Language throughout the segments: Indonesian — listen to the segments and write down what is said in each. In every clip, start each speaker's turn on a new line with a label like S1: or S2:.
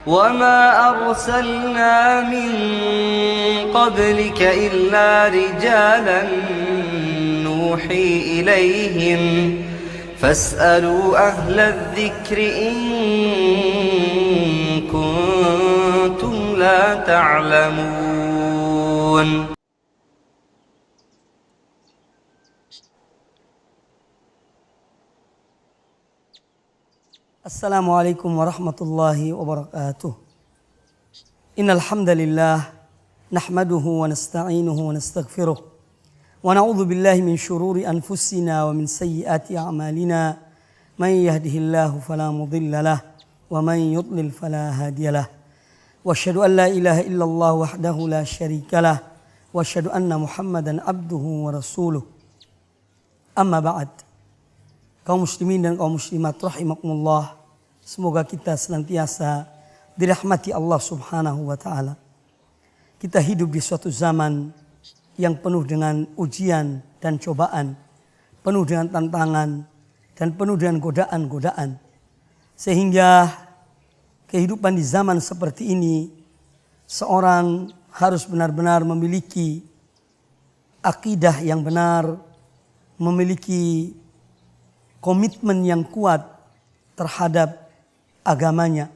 S1: وما أرسلنا من قبلك إلا رجالا نوحي إليهم فاسألوا أهل الذكر إن كنتم لا تعلمون.
S2: Assalamualaikum warahmatullahi wabarakatuh. Innal hamdalillah nahmaduhu wa nasta'inuhu wa nastaghfiruh wa na'udzu billahi min shururi anfusina wa min sayyiati a'malina. Man yahdihillahu fala mudilla lahu wa man yudlil fala hadiyalah. Wa asyhadu an la ilaha illallah wahdahu la syarikalah wa asyhadu anna Muhammadan abduhu wa rasuluh. Amma ba'd. Kaum muslimin dan kaum muslimat rahimakumullah, semoga kita senantiasa dirahmati Allah Subhanahu wa taala. Kita hidup di suatu zaman yang penuh dengan ujian dan cobaan, penuh dengan tantangan dan penuh dengan godaan-godaan. Sehingga kehidupan di zaman seperti ini, seorang harus benar-benar memiliki akidah yang benar, memiliki komitmen yang kuat terhadap agamanya.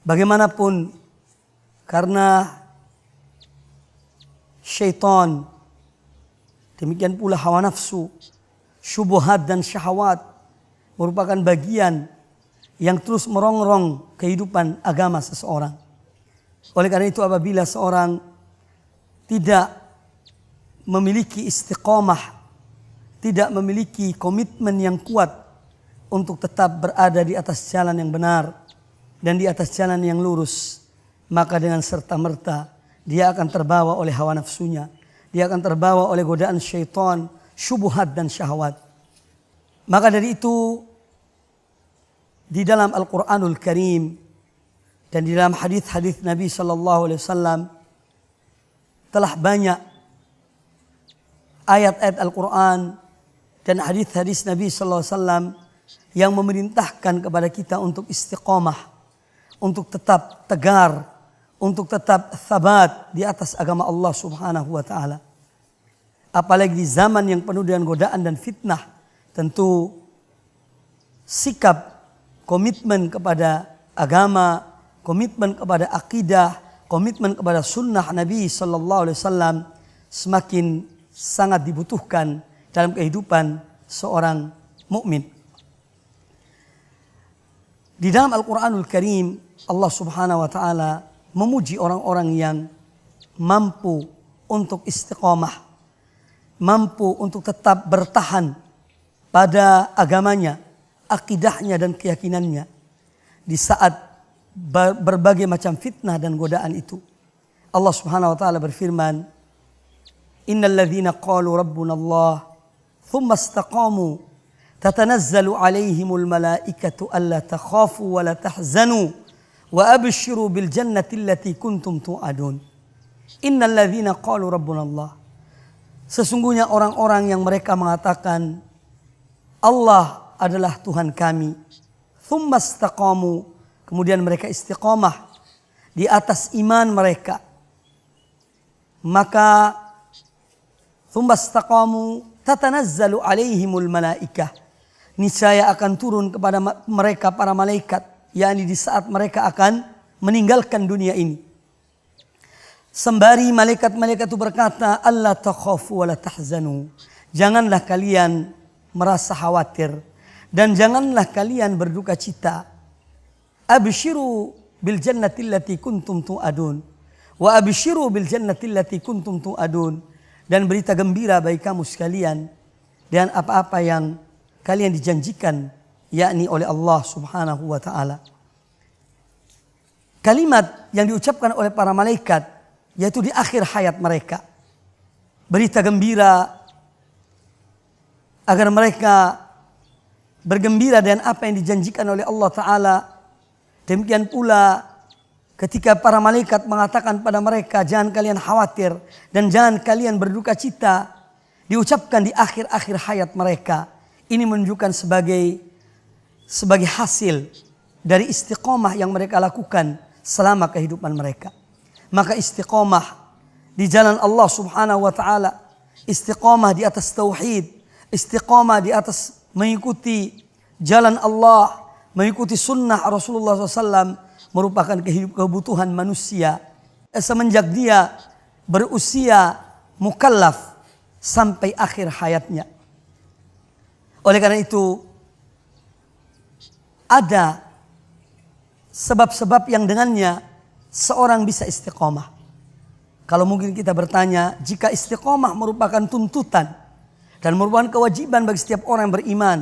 S2: Bagaimanapun, karena syaitan, demikian pula hawa nafsu, syubhat dan syahwat merupakan bagian yang terus merongrong kehidupan agama seseorang. Oleh karena itu, apabila seorang tidak memiliki istiqomah, tidak memiliki komitmen yang kuat untuk tetap berada di atas jalan yang benar dan di atas jalan yang lurus, maka dengan serta-merta dia akan terbawa oleh hawa nafsunya, dia akan terbawa oleh godaan syaitan, syubhat dan syahwat. Maka dari itu, di dalam Al-Quranul Karim dan di dalam hadis-hadis Nabi SAW telah banyak ayat-ayat Al-Quran dan hadis-hadis Nabi SAW yang memerintahkan kepada kita untuk istiqomah, untuk tetap tegar, untuk tetap thabat di atas agama Allah Subhanahu wa taala. Apalagi di zaman yang penuh dengan godaan dan fitnah, tentu sikap komitmen kepada agama, komitmen kepada akidah, komitmen kepada sunnah Nabi SAW semakin sangat dibutuhkan dalam kehidupan seorang mukmin. Di dalam Al-Quranul Karim, Allah Subhanahu wa taala memuji orang-orang yang mampu untuk istiqomah, mampu untuk tetap bertahan pada agamanya, akidahnya dan keyakinannya di saat berbagai macam fitnah dan godaan itu. Allah Subhanahu wa taala berfirman, "Innal ladzina qalu rabbuna Allah thumma istaqamu tatanazzalu alaihimul malaikatu alla takhafu wa la tahzanu wa abshiru bil jannati allati kuntum tu'adun." Innal ladzina qalu rabbuna Allah. Sesungguhnya orang-orang yang mereka mengatakan Allah adalah Tuhan kami. Thumma istaqamu, kemudian mereka istiqamah di atas iman mereka. Maka thumma istaqamu tatanazzalu alaihimul malaikah, niscaya akan turun kepada mereka para malaikat, yakni di saat mereka akan meninggalkan dunia ini. Sembari malaikat-malaikat itu berkata, "Allah takhafu wa la tahzanu." Janganlah kalian merasa khawatir dan janganlah kalian berduka cita. Abshiru bil jannati allati kuntum tu'adun. Wa abshiru bil jannati allati kuntum tu'adun. Dan berita gembira bagi kamu sekalian dan apa-apa yang kalian dijanjikan, yakni oleh Allah Subhanahu wa taala. Kalimat yang diucapkan oleh para malaikat yaitu di akhir hayat mereka. Berita gembira agar mereka bergembira dengan apa yang dijanjikan oleh Allah taala. Demikian pula ketika para malaikat mengatakan pada mereka, jangan kalian khawatir dan jangan kalian berduka cita, diucapkan di akhir-akhir hayat mereka. Ini menunjukkan sebagai hasil dari istiqomah yang mereka lakukan selama kehidupan mereka. Maka istiqomah di jalan Allah Subhanahu wa taala, istiqomah di atas tauhid, istiqomah di atas mengikuti jalan Allah, mengikuti sunnah Rasulullah SAW merupakan kebutuhan manusia semenjak dia berusia mukallaf sampai akhir hayatnya. Oleh karena itu ada sebab-sebab yang dengannya seorang bisa istiqomah. Kalau mungkin kita bertanya, jika istiqomah merupakan tuntutan dan merupakan kewajiban bagi setiap orang yang beriman,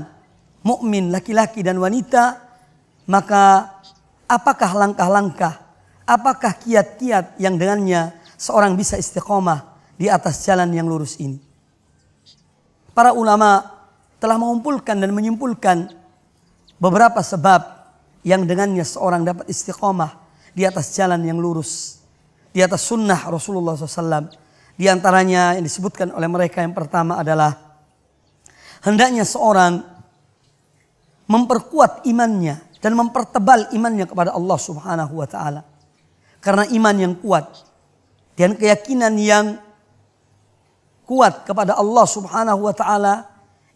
S2: mukmin laki-laki dan wanita, maka apakah langkah-langkah, apakah kiat-kiat yang dengannya seorang bisa istiqomah di atas jalan yang lurus ini? Para ulama telah mengumpulkan dan menyimpulkan beberapa sebab yang dengannya seorang dapat istiqomah di atas jalan yang lurus, di atas sunnah Rasulullah SAW. Di antaranya yang disebutkan oleh mereka yang pertama adalah hendaknya seorang memperkuat imannya dan mempertebal imannya kepada Allah Subhanahu wa taala. Karena iman yang kuat dan keyakinan yang kuat kepada Allah Subhanahu wa taala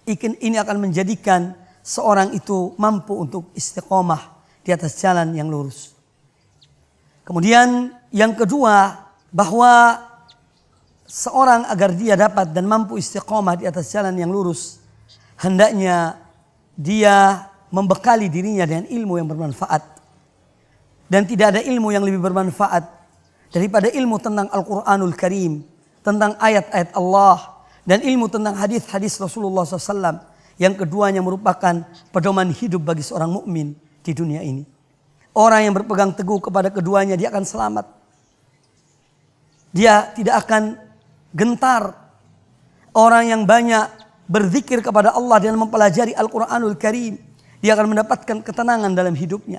S2: ini akan menjadikan seorang itu mampu untuk istiqomah di atas jalan yang lurus. Kemudian yang kedua, bahwa seorang agar dia dapat dan mampu istiqomah di atas jalan yang lurus, hendaknya dia membekali dirinya dengan ilmu yang bermanfaat. Dan tidak ada ilmu yang lebih bermanfaat daripada ilmu tentang Al-Quranul Karim, tentang ayat-ayat Allah, dan ilmu tentang hadis-hadis Rasulullah SAW. Yang keduanya merupakan pedoman hidup bagi seorang mukmin di dunia ini. Orang yang berpegang teguh kepada keduanya, dia akan selamat. Dia tidak akan gentar. Orang yang banyak berzikir kepada Allah dan mempelajari Al-Quranul Karim, dia akan mendapatkan ketenangan dalam hidupnya.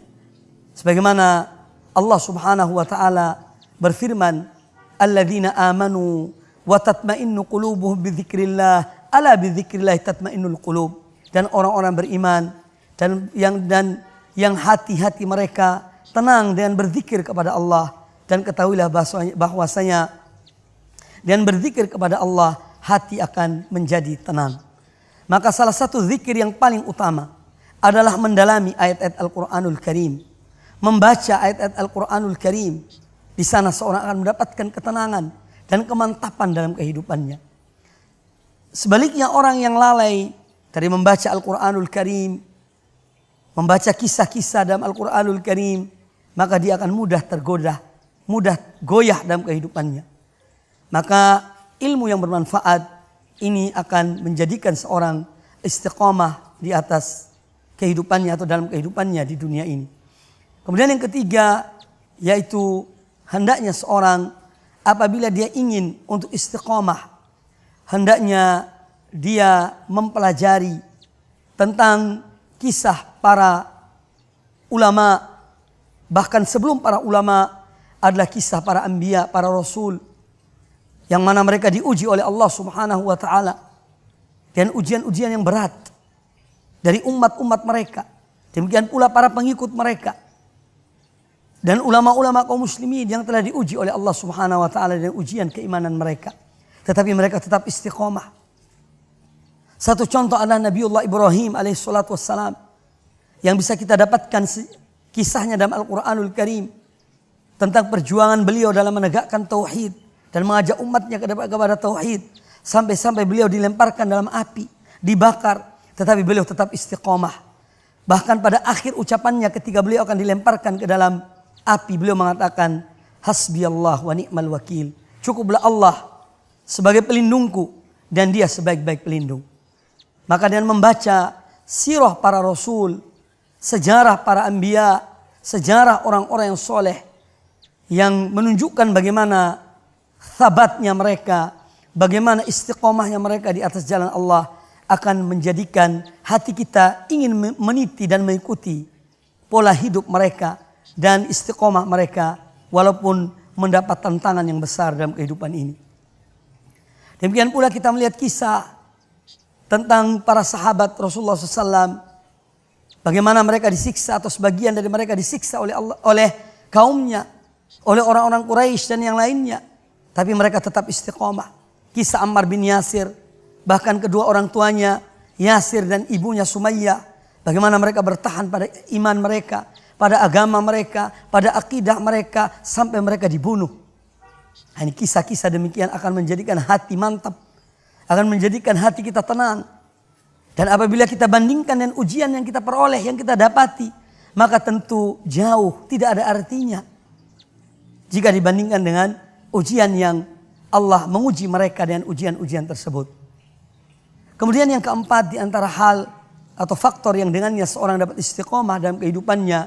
S2: Sebagaimana Allah Subhanahu wa taala berfirman, "Alladzina amanu wa tatma'innu qulubuhum bidzikrillah, ala bidzikrillah tatma'innul qulub." Dan orang-orang beriman dan yang hati-hati mereka tenang dengan berzikir kepada Allah, dan ketahuilah bahwasanya dan berzikir kepada Allah hati akan menjadi tenang. Maka salah satu zikir yang paling utama adalah mendalami ayat-ayat Al-Quranul Karim, membaca ayat-ayat Al-Quranul Karim. Di sana seorang akan mendapatkan ketenangan dan kemantapan dalam kehidupannya. Sebaliknya orang yang lalai dari membaca Al-Quranul Karim, membaca kisah-kisah dalam Al-Quranul Karim, maka dia akan mudah tergoda, mudah goyah dalam kehidupannya. Maka ilmu yang bermanfaat ini akan menjadikan seorang istiqomah di atas kehidupannya atau dalam kehidupannya di dunia ini. Kemudian yang ketiga, yaitu hendaknya seorang apabila dia ingin untuk istiqomah, hendaknya dia mempelajari tentang kisah para ulama, bahkan sebelum para ulama adalah kisah para anbiya, para rasul, yang mana mereka diuji oleh Allah Subhanahu wa taala dan ujian-ujian yang berat dari umat-umat mereka. Demikian pula para pengikut mereka dan ulama-ulama kaum muslimin yang telah diuji oleh Allah Subhanahu wa taala dengan ujian keimanan mereka, tetapi mereka tetap istiqomah. Satu contoh adalah Nabiullah Ibrahim alaihissalatu wassalam, yang bisa kita dapatkan kisahnya dalam Al-Quranul Karim tentang perjuangan beliau dalam menegakkan tauhid dan mengajak umatnya kepada tauhid, sampai-sampai beliau dilemparkan dalam api, dibakar, tetapi beliau tetap istiqomah. Bahkan pada akhir ucapannya ketika beliau akan dilemparkan ke dalam api, beliau mengatakan, "Hasbiyallah wa ni'mal wakil." Cukuplah Allah sebagai pelindungku dan dia sebaik-baik pelindung. Maka dengan membaca sirah para rasul, sejarah para anbiya, sejarah orang-orang yang soleh, yang menunjukkan bagaimana thabatnya mereka, bagaimana istiqomahnya mereka di atas jalan Allah, akan menjadikan hati kita ingin meniti dan mengikuti pola hidup mereka dan istiqomah mereka, walaupun mendapat tantangan yang besar dalam kehidupan ini. Demikian pula kita melihat kisah tentang para sahabat Rasulullah SAW, Bagaimana mereka disiksa atau sebagian dari mereka disiksa oleh Allah, oleh kaumnya, oleh orang-orang Quraisy dan yang lainnya. Tapi mereka tetap istiqomah. Kisah Ammar bin Yasir, bahkan kedua orang tuanya Yasir dan ibunya Sumayyah, bagaimana mereka bertahan pada iman mereka, pada agama mereka, pada akidah mereka sampai mereka dibunuh. Ini kisah-kisah demikian akan menjadikan hati mantap, akan menjadikan hati kita tenang. Dan apabila kita bandingkan dengan ujian yang kita peroleh, yang kita dapati, maka tentu jauh tidak ada artinya jika dibandingkan dengan ujian yang Allah menguji mereka dengan ujian-ujian tersebut. Kemudian yang keempat di antara hal atau faktor yang dengannya seorang dapat istiqomah dalam kehidupannya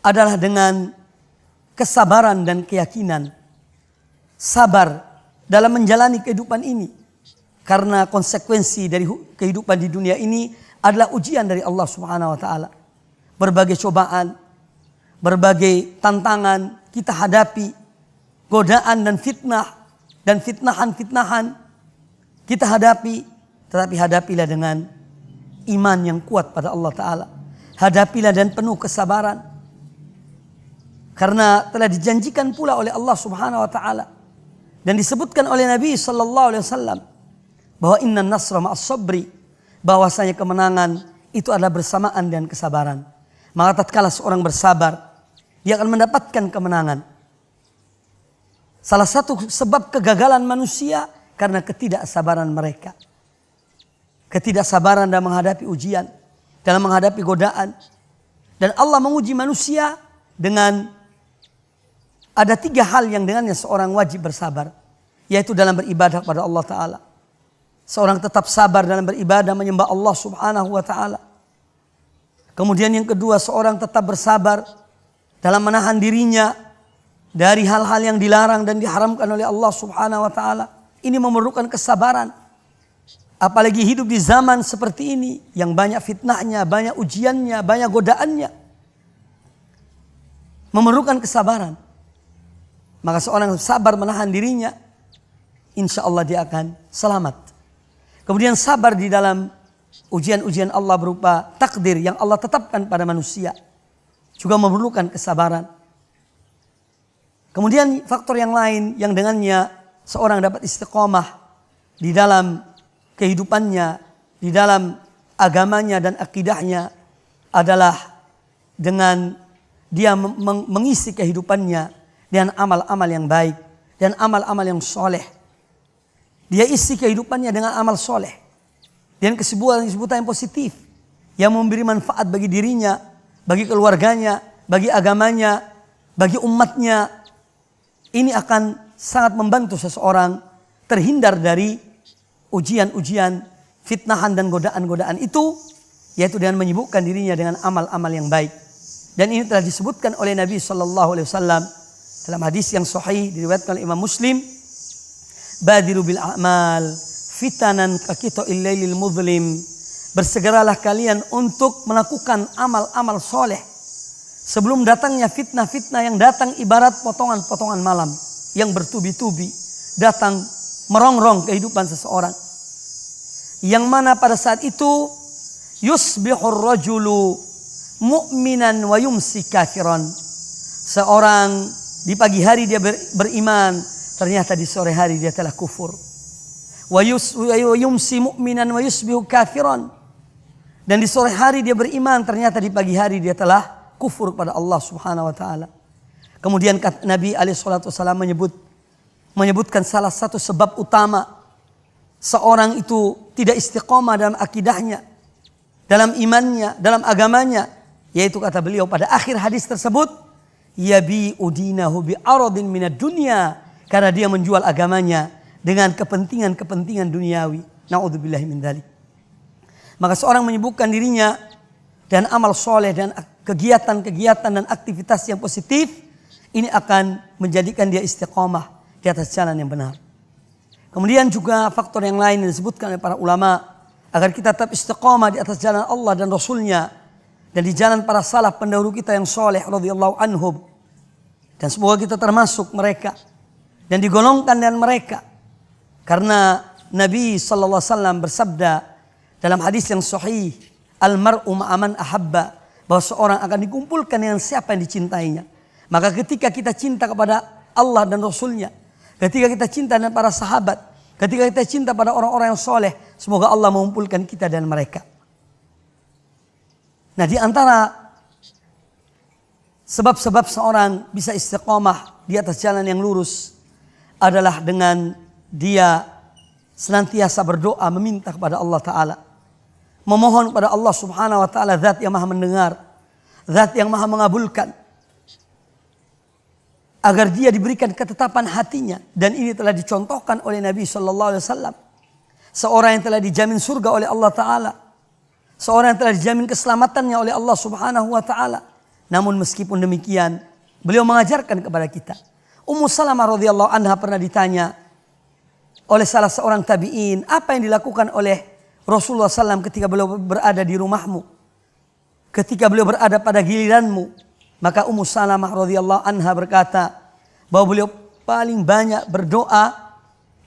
S2: adalah dengan kesabaran dan keyakinan. Sabar dalam menjalani kehidupan ini. Karena konsekuensi dari kehidupan di dunia ini adalah ujian dari Allah Subhanahu wa taala. Berbagai cobaan, berbagai tantangan kita hadapi, godaan dan fitnah dan fitnahan-fitnahan kita hadapi, tetapi hadapilah dengan iman yang kuat pada Allah taala. Hadapilah dan penuh kesabaran. Karena telah dijanjikan pula oleh Allah Subhanahu wa taala dan disebutkan oleh Nabi sallallahu alaihi wasallam bahwa innan nasra ma'as sabri, bahwasanya kemenangan itu adalah bersamaan dengan kesabaran. Maka tatkala seorang bersabar, dia akan mendapatkan kemenangan. Salah satu sebab kegagalan manusia karena ketidaksabaran mereka. Ketidaksabaran dalam menghadapi ujian, dalam menghadapi godaan. Dan Allah menguji manusia dengan ada 3 hal yang dengannya seorang wajib bersabar, yaitu dalam beribadah kepada Allah Ta'ala. Seorang tetap sabar dalam beribadah menyembah Allah Subhanahu wa taala. Kemudian yang kedua, seorang tetap bersabar dalam menahan dirinya dari hal-hal yang dilarang dan diharamkan oleh Allah Subhanahu wa taala. Ini memerlukan kesabaran. Apalagi hidup di zaman seperti ini yang banyak fitnahnya, banyak ujiannya, banyak godaannya. Memerlukan kesabaran. Maka seorang sabar menahan dirinya, insya Allah dia akan selamat. Kemudian sabar di dalam ujian-ujian Allah berupa takdir yang Allah tetapkan pada manusia. Juga memerlukan kesabaran. Kemudian faktor yang lain yang dengannya seorang dapat istiqomah di dalam kehidupannya, di dalam agamanya dan akidahnya adalah dengan dia mengisi kehidupannya dengan amal-amal yang baik dan amal-amal yang soleh. Dia isi kehidupannya dengan amal soleh. Dan kesebutan yang positif. Yang memberi manfaat bagi dirinya, bagi keluarganya, bagi agamanya, bagi umatnya. Ini akan sangat membantu seseorang terhindar dari ujian-ujian, fitnahan dan godaan-godaan itu. Yaitu dengan menyibukkan dirinya dengan amal-amal yang baik. Dan ini telah disebutkan oleh Nabi SAW dalam hadis yang sahih diriwayatkan oleh Imam Muslim. Badiru bil a'mal fitanan kakita'il lailil muzlim. Bersegeralah kalian untuk melakukan amal-amal soleh sebelum datangnya fitnah-fitnah yang datang ibarat potongan-potongan malam yang bertubi-tubi datang merongrong kehidupan seseorang. Yang mana pada saat itu yusbihur rajulu mu'minan wa yumsi kafiran. Seorang di pagi hari dia beriman, ternyata di sore hari dia telah kufur. Wa yumsi mu'minan wa yusbihu kafiran. Dan di sore hari dia beriman, ternyata di pagi hari dia telah kufur kepada Allah Subhanahu wa taala. Kemudian Nabi SAW menyebutkan salah satu sebab utama seorang itu tidak istiqomah dalam akidahnya, dalam imannya, dalam agamanya, yaitu kata beliau pada akhir hadis tersebut, yabi udinahu bi aradin minad dunya. Karena dia menjual agamanya dengan kepentingan-kepentingan duniawi. Na'udzubillahi min dzalik. Maka seorang menyibukkan dirinya dan amal soleh dan kegiatan-kegiatan dan aktivitas yang positif. Ini akan menjadikan dia istiqomah di atas jalan yang benar. Kemudian juga faktor yang lain yang disebutkan oleh para ulama. Agar kita tetap istiqomah di atas jalan Allah dan Rasulnya. Dan di jalan para salaf pendahulu kita yang soleh radhiyallahu anhum. Dan semoga kita termasuk mereka. Dan digolongkan dengan mereka. Karena Nabi SAW bersabda dalam hadis yang sahih, Al-mar'u ma'aman ahabba. Bahwa seorang akan dikumpulkan dengan siapa yang dicintainya. Maka ketika kita cinta kepada Allah dan Rasulnya, ketika kita cinta dengan para sahabat, ketika kita cinta pada orang-orang yang soleh, semoga Allah mengumpulkan kita dan mereka. Nah, di antara sebab-sebab seorang bisa istiqomah di atas jalan yang lurus adalah dengan dia senantiasa berdoa meminta kepada Allah Ta'ala. Memohon kepada Allah Subhanahu wa Ta'ala, zat yang maha mendengar, zat yang maha mengabulkan, agar dia diberikan ketetapan hatinya. Dan ini telah dicontohkan oleh Nabi SAW. Seorang yang telah dijamin surga oleh Allah Ta'ala, seorang yang telah dijamin keselamatannya oleh Allah Subhanahu wa Ta'ala. Namun meskipun demikian, beliau mengajarkan kepada kita. Ummu Salamah radhiyallahu anha pernah ditanya oleh salah seorang tabi'in, apa yang dilakukan oleh Rasulullah SAW ketika beliau berada di rumahmu, ketika beliau berada pada giliranmu. Maka Ummu Salamah radhiyallahu anha berkata bahwa beliau paling banyak berdoa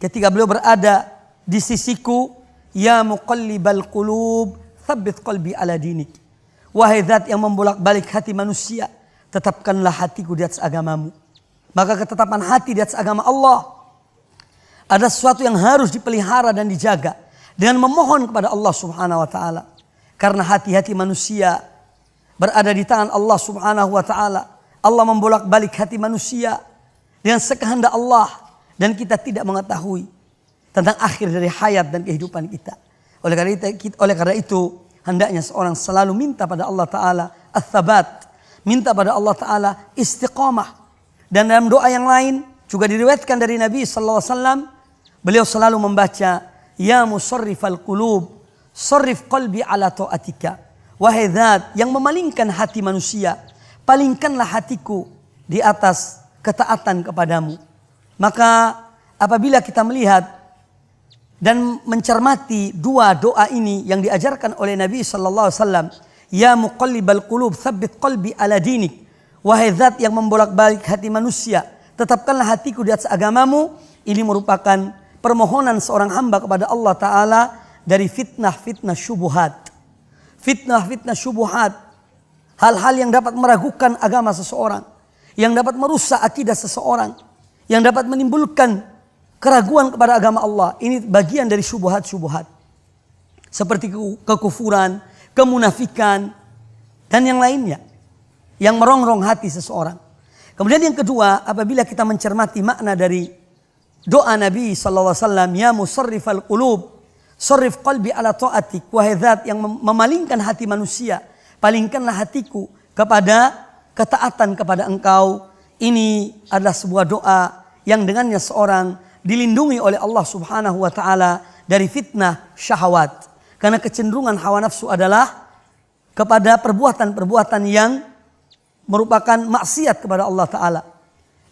S2: ketika beliau berada di sisiku, ya muqallibal qulub tsabbit qalbi ala dinik. Wahai zat yang membolak-balik hati manusia, tetapkanlah hatiku di atas agamamu. Maka ketetapan hati di atas agama Allah ada sesuatu yang harus dipelihara dan dijaga dengan memohon kepada Allah Subhanahu wa Ta'ala. Karena hati-hati manusia berada di tangan Allah Subhanahu wa Ta'ala. Allah membolak-balik hati manusia dengan sekehendak Allah, dan kita tidak mengetahui tentang akhir dari hayat dan kehidupan kita. Oleh karena itu hendaknya seorang selalu minta pada Allah Ta'ala ats-tsabat, minta pada Allah Ta'ala istiqamah. Dan dalam doa yang lain juga diriwayatkan dari Nabi sallallahu alaihi wasallam, beliau selalu membaca, ya musarrifal qulub sarrif qalbi ala ta'atika. Wahai zat yang memalingkan hati manusia, palingkanlah hatiku di atas ketaatan kepadamu. Maka apabila kita melihat dan mencermati dua doa ini yang diajarkan oleh Nabi sallallahu alaihi wasallam, ya muqallibal qulub tsabbit qalbi ala dinik. Wahai zat yang membolak-balik hati manusia, tetapkanlah hatiku di atas agamamu. Ini merupakan permohonan seorang hamba kepada Allah Ta'ala dari fitnah-fitnah syubuhat. Fitnah-fitnah syubuhat, hal-hal yang dapat meragukan agama seseorang, yang dapat merusak akidah seseorang, yang dapat menimbulkan keraguan kepada agama Allah. Ini bagian dari syubuhat-syubuhat. Seperti kekufuran, kemunafikan, dan yang lainnya, yang merongrong hati seseorang. Kemudian yang kedua, apabila kita mencermati makna dari doa Nabi SAW, ya musarrifal qulub sarrif qalbi ala ta'atik. Wahai zat yang memalingkan hati manusia, palingkanlah hatiku kepada ketaatan kepada engkau. Ini adalah sebuah doa yang dengannya seorang dilindungi oleh Allah Subhanahu wa Ta'ala dari fitnah syahwat. Karena kecenderungan hawa nafsu adalah kepada perbuatan-perbuatan yang merupakan maksiat kepada Allah Ta'ala.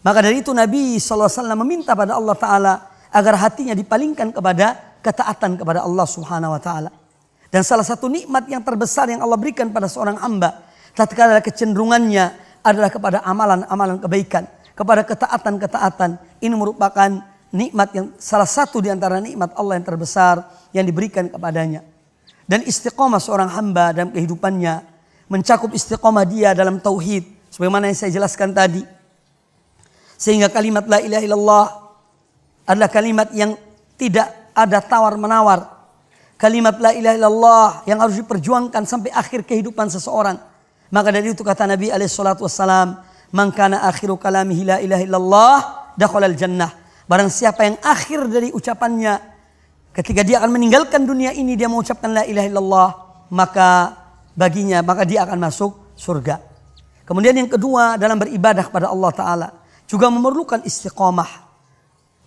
S2: Maka dari itu Nabi SAW meminta pada Allah Ta'ala agar hatinya dipalingkan kepada ketaatan kepada Allah Subhanahu wa Ta'ala. Dan salah satu nikmat yang terbesar yang Allah berikan pada seorang hamba tatkala kecenderungannya adalah kepada amalan-amalan kebaikan, kepada ketaatan-ketaatan. Ini merupakan nikmat yang salah satu di antara nikmat Allah yang terbesar yang diberikan kepadanya. Dan istiqomah seorang hamba dalam kehidupannya mencakup istiqomah dia dalam tauhid, sebagaimana yang saya jelaskan tadi. Sehingga kalimat la ilaha illallah adalah kalimat yang tidak ada tawar-menawar. Kalimat la ilaha illallah yang harus diperjuangkan sampai akhir kehidupan seseorang. Maka dari itu kata Nabi SAW, man kana akhiru kalamihi la ilaha illallah dakhalal jannah. Barang siapa yang akhir dari ucapannya ketika dia akan meninggalkan dunia ini, dia mengucapkan la ilaha illallah, maka dia akan masuk surga. Kemudian yang kedua, dalam beribadah kepada Allah Ta'ala juga memerlukan istiqamah.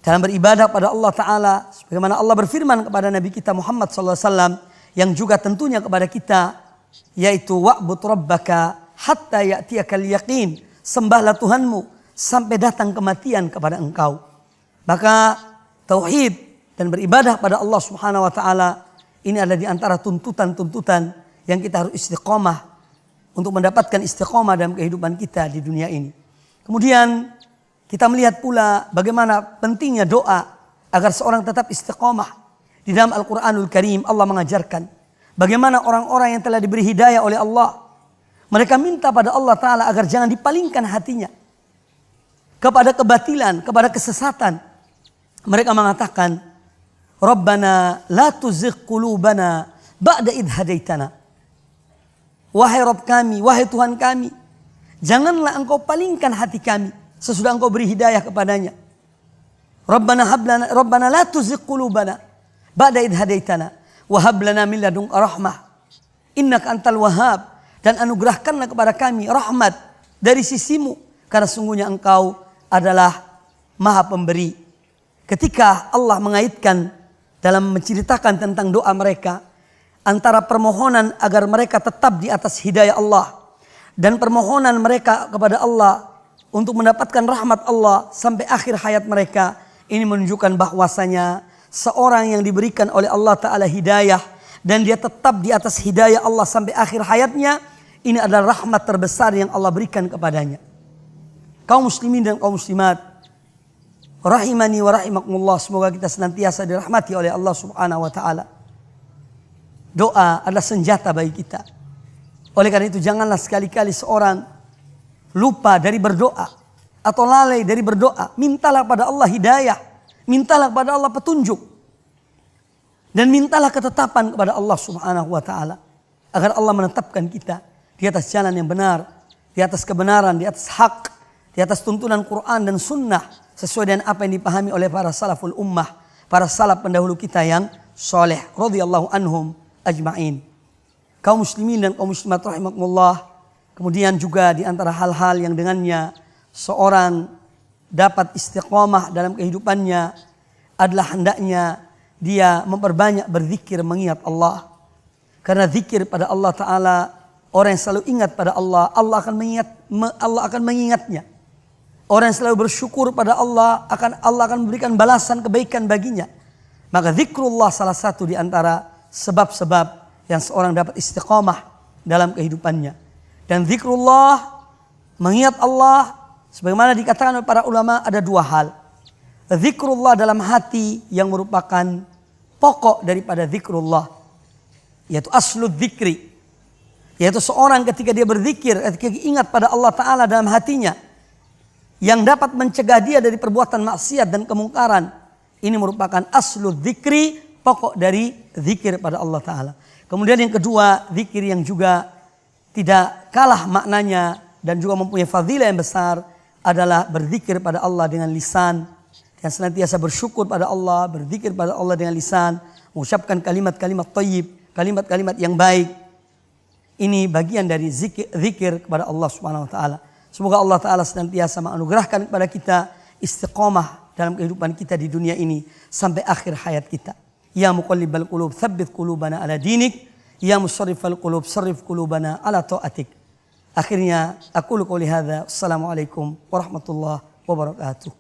S2: Dalam beribadah kepada Allah Ta'ala, sebagaimana Allah berfirman kepada Nabi kita Muhammad SAW, yang juga tentunya kepada kita, yaitu wa'bud rabbaka hatta ya'tiyakal yaqin. Sembahlah Tuhanmu sampai datang kematian kepada engkau. Maka tauhid dan beribadah pada Allah Subhanahu wa Ta'ala ini adalah di antara tuntutan-tuntutan yang kita harus istiqomah untuk mendapatkan istiqomah dalam kehidupan kita di dunia ini. Kemudian kita melihat pula bagaimana pentingnya doa agar seorang tetap istiqomah. Di dalam Al-Quranul Karim Allah mengajarkan Bagaimana orang-orang yang telah diberi hidayah oleh Allah. Mereka minta pada Allah Ta'ala agar jangan dipalingkan hatinya kepada kebatilan, kepada kesesatan. Mereka mengatakan, Rabbana la tuzigh qulubana ba'da idh hadaitana. Wahai Rabb kami, wahai Tuhan kami, janganlah engkau palingkan hati kami sesudah engkau beri hidayah kepadanya. Rabbana la tuzigh qulubana ba'da idh hadaitana wa hab lana min ladunka rahmah innaka antal wahhab, dan anugerahkanlah kepada kami rahmat dari sisimu karena sungguhnya engkau adalah maha pemberi. Ketika Allah mengaitkan dalam menceritakan tentang doa mereka, antara permohonan agar mereka tetap di atas hidayah Allah dan permohonan mereka kepada Allah untuk mendapatkan rahmat Allah sampai akhir hayat mereka, ini menunjukkan bahwasanya seorang yang diberikan oleh Allah Ta'ala hidayah dan dia tetap di atas hidayah Allah sampai akhir hayatnya, ini adalah rahmat terbesar yang Allah berikan kepadanya. Kaum muslimin dan kaum muslimat, rahimani wa rahimakumullah, semoga kita senantiasa dirahmati oleh Allah Subhanahu wa Ta'ala. Doa adalah senjata bagi kita. Oleh karena itu janganlah sekali-kali seorang lupa dari berdoa atau lalai dari berdoa. Mintalah pada Allah hidayah, mintalah pada Allah petunjuk, dan mintalah ketetapan kepada Allah Subhanahu wa Ta'ala agar Allah menetapkan kita di atas jalan yang benar, di atas kebenaran, di atas hak, di atas tuntunan Quran dan sunnah sesuai dengan apa yang dipahami oleh para salaful ummah, para salaf pendahulu kita yang soleh radhiyallahu anhum ajma'in. Kaum muslimin dan kaum muslimat rahimakumullah, kemudian juga di antara hal-hal yang dengannya seorang dapat istiqomah dalam kehidupannya adalah hendaknya dia memperbanyak berzikir mengingat Allah. Karena zikir pada Allah Ta'ala, orang yang selalu ingat pada Allah, Allah akan mengingatnya. Orang yang selalu bersyukur pada Allah akan memberikan balasan kebaikan baginya. Maka zikrullah salah satu di antara sebab-sebab yang seorang dapat istiqamah dalam kehidupannya. Dan zikrullah, mengingat Allah, sebagaimana dikatakan oleh para ulama, ada dua hal. Zikrullah dalam hati yang merupakan pokok daripada zikrullah, yaitu aslud zikri, yaitu seorang ketika dia berzikir, ketika ingat pada Allah Ta'ala dalam hatinya, yang dapat mencegah dia dari perbuatan maksiat dan kemungkaran. Ini merupakan aslud zikri, pokok dari zikir pada Allah Ta'ala. Kemudian yang kedua, zikir yang juga tidak kalah maknanya dan juga mempunyai fadilah yang besar adalah berzikir pada Allah dengan lisan, yang senantiasa bersyukur pada Allah, berzikir pada Allah dengan lisan, mengucapkan kalimat-kalimat thayyib, kalimat-kalimat yang baik. Ini bagian dari zikir kepada Allah Subhanahu wa Ta'ala. Semoga Allah Ta'ala senantiasa menganugerahkan kepada kita istiqamah dalam kehidupan kita di dunia ini sampai akhir hayat kita. Ya muqallibal qulub, tsabbit qulubana ala dinik. Ya musarrifal qulub, sarrif qulubana ala ta'atik. Akhirnya, aku qouli hadza. Assalamualaikum warahmatullahi wabarakatuh.